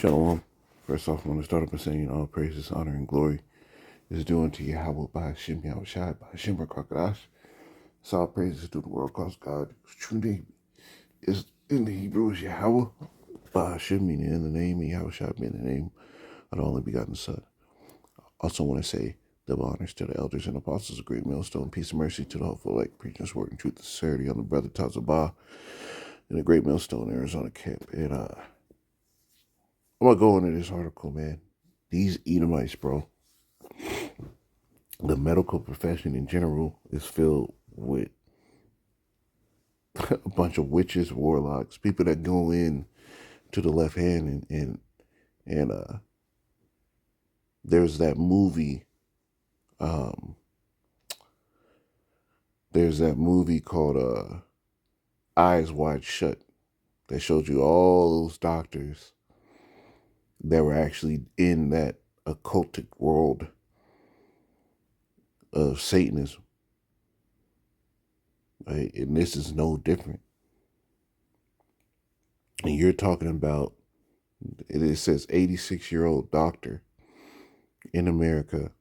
Shalom. First off, I want to start off by saying all praises, honor, and glory is due unto Yahweh by Hashem Yahushai, by Hashem Rakakadash. So all praises to the world cause God, whose true name is in the Hebrew is Yahweh, by Hashem meaning in the name, and Yahushai being the name of the only begotten Son. Also want to say double honors to the elders and apostles of Great Millstone, peace and mercy to the hopeful elect, preaching this word in truth and sincerity on the brother Tazabah in the Great Millstone, Arizona camp. And I'm gonna go into this article, man. These Edomites, bro. The medical profession in general is filled with a bunch of witches, warlocks, people that go in to the left hand and there's that movie. There's that movie called Eyes Wide Shut that shows you all those doctors that were actually in that occultic world of Satanism. Right? And this is no different. And you're talking about, it says 86-year-old doctor in America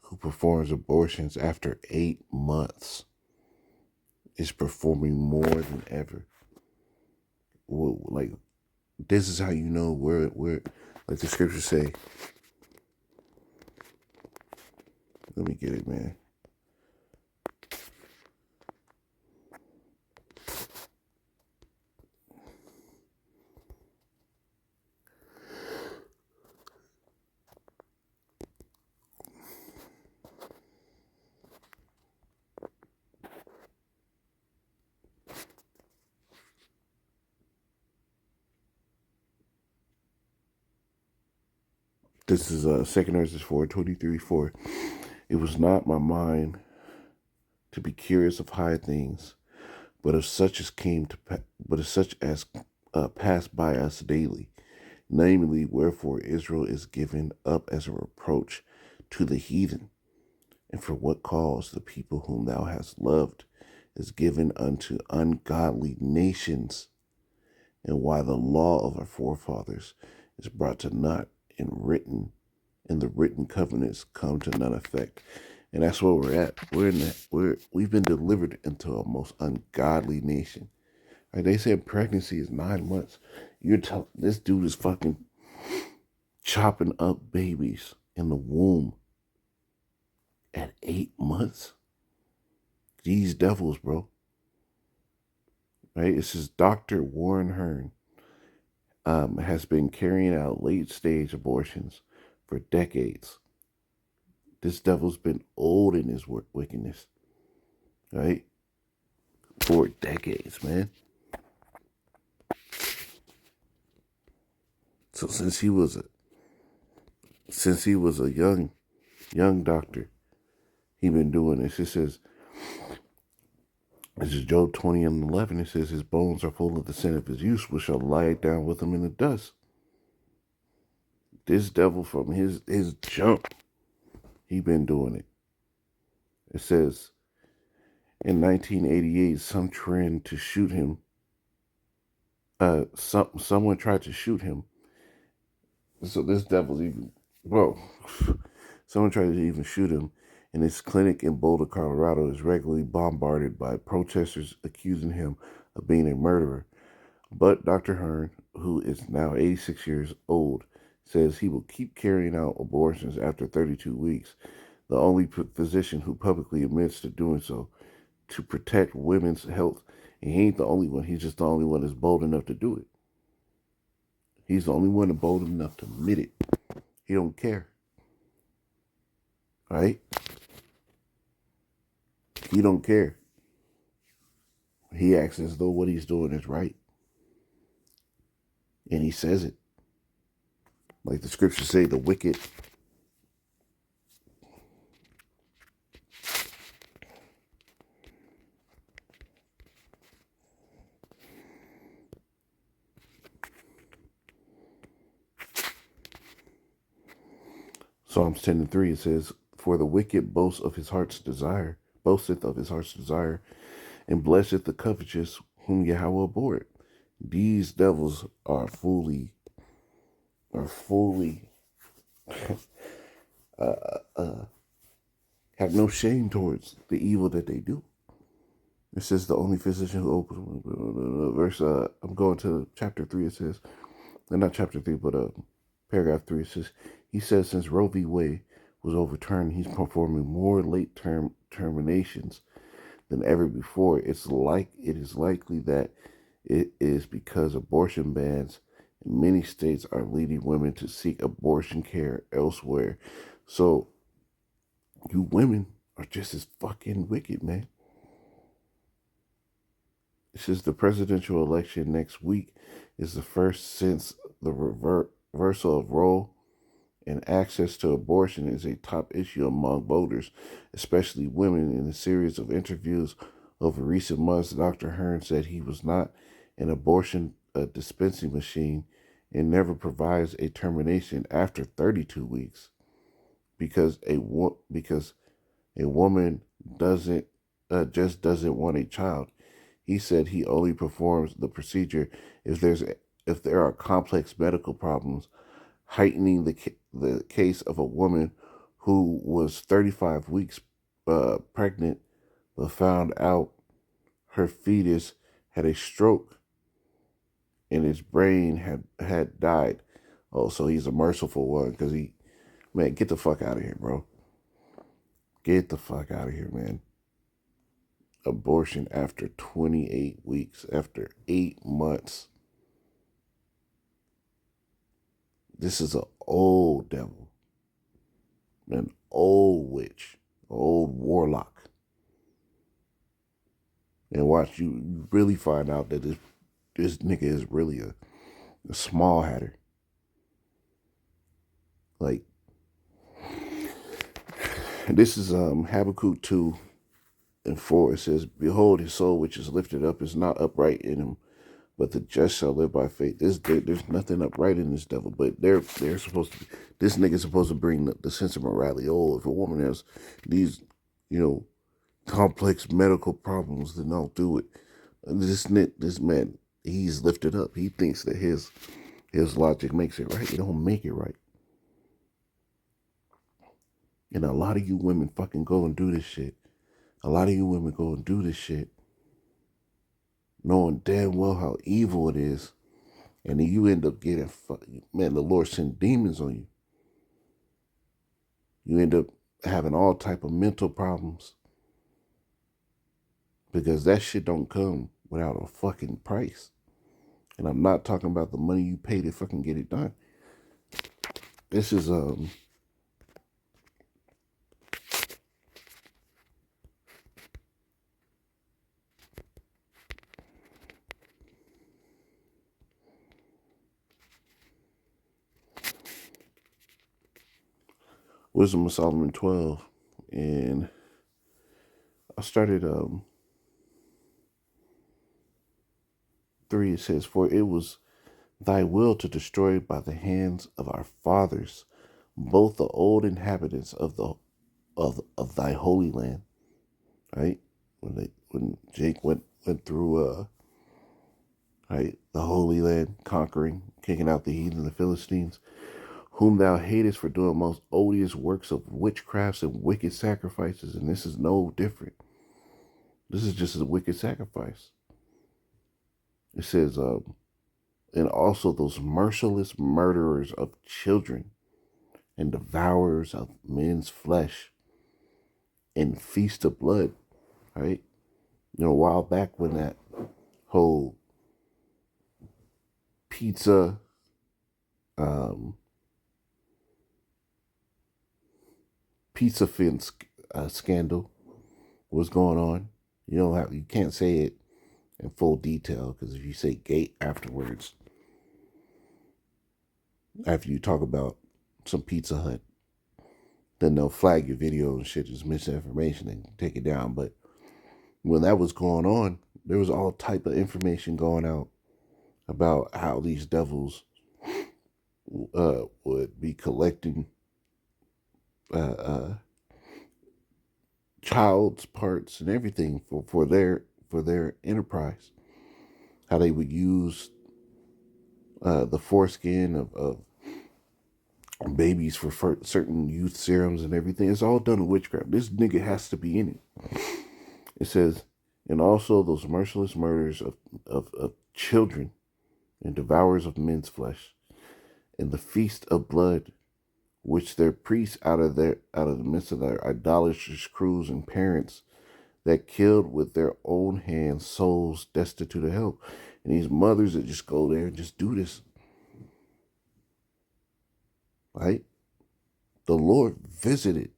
who performs abortions after 8 months is performing more than ever. Well, like, this is how you know where like the scriptures say. Let me get it, man. This is 2 Ezra 4:23-4. It was not my mind to be curious of high things, but of such as pass by us daily, namely wherefore Israel is given up as a reproach to the heathen, and for what cause the people whom thou hast loved is given unto ungodly nations, and why the law of our forefathers is brought to naught and the written covenants come to none effect. And that's where we're at. We've been delivered into a most ungodly nation. Right? They said pregnancy is 9 months. You're telling this dude is fucking chopping up babies in the womb at 8 months. These devils, bro. Right? It says Dr. Warren Hearn has been carrying out late-stage abortions for decades. This devil's been old in his wickedness, right? For decades, man. So since he was a young doctor, he been doing this. It says, this is Job 20:11. It says, his bones are full of the sin of his youth, which shall lie down with him in the dust. This devil from his jump, he been doing it. It says, in 1988, some tried to shoot him. Someone tried to shoot him. So this devil's even, bro. Someone tried to even shoot him, and his clinic in Boulder, Colorado, is regularly bombarded by protesters accusing him of being a murderer. But Dr. Hearn, who is now 86 years old, says he will keep carrying out abortions after 32 weeks. The only physician who publicly admits to doing so to protect women's health. And he ain't the only one. He's just the only one that's bold enough to do it. He's the only one that's bold enough to admit it. He don't care. Right? He don't care. He acts as though what he's doing is right. And he says it. Like the scriptures say, the wicked Psalms 10:3, it says, for the wicked boasteth of his heart's desire, and blesseth the covetous whom Yahweh abhorreth. These devils are fully are fully have no shame towards the evil that they do. It says the only physician who opened verse. I'm going to chapter 3. It says, not chapter 3, but paragraph 3. It says, he says since Roe v. Wade was overturned, he's performing more late term terminations than ever before. It is likely that it is because abortion bans in many states are leading women to seek abortion care elsewhere. So you women are just as fucking wicked, man. It says the presidential election next week is the first since the reversal of Roe, and access to abortion is a top issue among voters, especially women. In a series of interviews over recent months, Dr. Hearn said he was not an abortion dispensing machine and never provides a termination after 32 weeks because because a woman doesn't just doesn't want a child. He said he only performs the procedure if there are complex medical problems, heightening the case of a woman who was 35 weeks pregnant but found out her fetus had a stroke and his brain had died. Oh, so he's a merciful one because man, get the fuck out of here, bro. Get the fuck out of here, man. Abortion after 28 weeks, after 8 months. This is an old devil, an old witch, old warlock. And watch you really find out that this nigga is really a small hatter. Like, this is Habakkuk 2:4. It says, behold, his soul which is lifted up is not upright in him, but the just shall live by faith. There's nothing upright in this devil, but they're supposed to. This nigga's supposed to bring the sense of morality. Oh, if a woman has these, complex medical problems, then don't do it. This man, he's lifted up. He thinks that his logic makes it right. It don't make it right. And a lot of you women fucking go and do this shit. A lot of you women go and do this shit, knowing damn well how evil it is. And then you end up getting, man, the Lord sent demons on you. You end up having all type of mental problems because that shit don't come without a fucking price. And I'm not talking about the money you pay to fucking get it done. This is Wisdom of Solomon 12, and I started 3. It says, for it was thy will to destroy by the hands of our fathers both the old inhabitants of thy holy land. Right, when Jake went through right, the Holy Land, conquering, kicking out the heathen, the Philistines, whom thou hatest for doing most odious works of witchcrafts and wicked sacrifices. And this is no different. This is just a wicked sacrifice. It says, and also those merciless murderers of children and devourers of men's flesh and feast of blood, right? A while back when that whole pizza pizza fin scandal was going on. You can't say it in full detail because if you say gate afterwards, after you talk about some Pizza Hut, then they'll flag your video and shit as misinformation and take it down. But when that was going on, there was all type of information going out about how these devils would be collecting child's parts and everything for their enterprise. How they would use the foreskin of babies for certain youth serums and everything. It's all done with witchcraft. This nigga has to be in it. It says, and also those merciless murders of children and devourers of men's flesh, and the feast of blood, which their priests out of the midst of their idolatrous crews and parents that killed with their own hands souls destitute of help. And these mothers that just go there and just do this. Right? The Lord visited.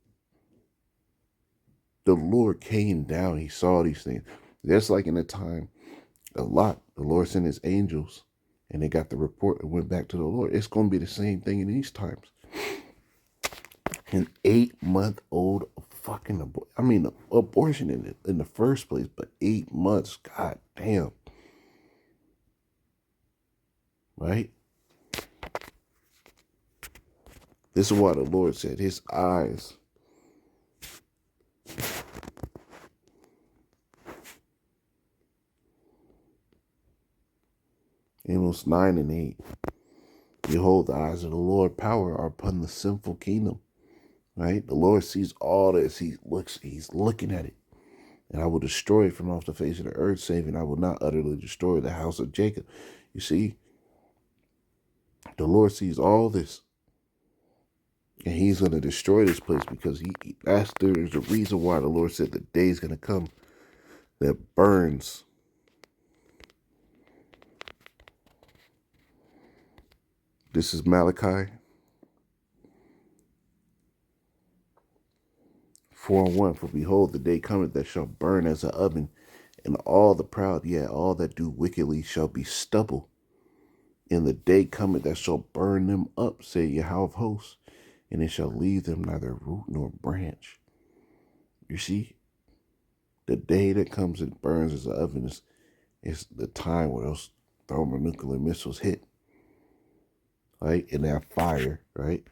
The Lord came down. He saw these things. That's like in the time, a lot. The Lord sent his angels and they got the report and went back to the Lord. It's going to be the same thing in these times. An 8-month-old fucking abortion in the first place, but 8 months, god damn. Right? This is why the Lord said his eyes Amos 9 and 8. Behold, the eyes of the Lord power are upon the sinful kingdom. Right? The Lord sees all this. He's looking at it. And I will destroy it from off the face of the earth, saving I will not utterly destroy the house of Jacob. You see, the Lord sees all this. And he's going to destroy this place because there's a reason why the Lord said the day is going to come that burns. This is Malachi 4:1. For behold, the day cometh that shall burn as an oven, and all the proud, yea, all that do wickedly shall be stubble. And the day cometh that shall burn them up, say Yahweh of hosts, and it shall leave them neither root nor branch. You see, the day that comes and burns as an oven is the time where those thermonuclear missiles hit. Right? And that fire, right?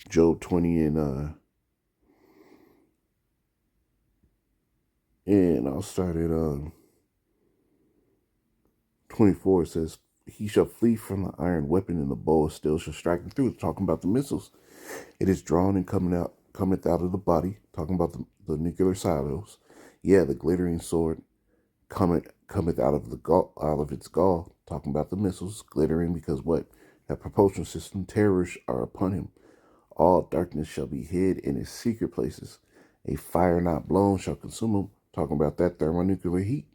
Job 20 and I'll start at 24. It says, he shall flee from the iron weapon, and the bow of steel shall strike him through. It's talking about the missiles. It is drawn and cometh out of the body, talking about the nuclear silos. Yeah, the glittering sword cometh out of its gall, talking about the missiles, glittering because what? That propulsion system, terrors are upon him. All darkness shall be hid in his secret places. A fire not blown shall consume him, talking about that thermonuclear heat.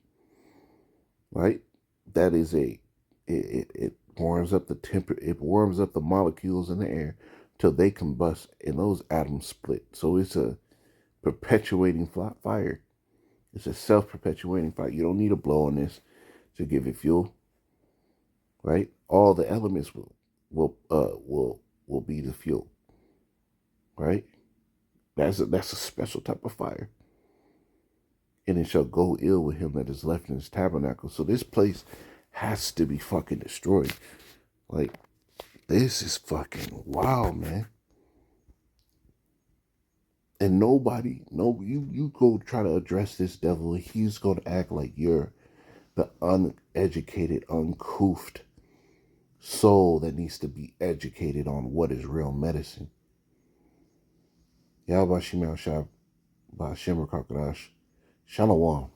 Right? That is it warms up it warms up the molecules in the air till they combust and those atoms split. So it's a perpetuating fire. It's a self-perpetuating fire. You don't need a blow on this to give it fuel. Right? All the elements will be the fuel. Right? That's a special type of fire. And it shall go ill with him that is left in his tabernacle. So this place has to be fucking destroyed. Like, this is fucking wild, man. And you go try to address this devil, he's going to act like you're the uneducated, uncouthed soul that needs to be educated on what is real medicine. Yahweh Shemel Shah Ba'Shem Rakakadash. Shalom.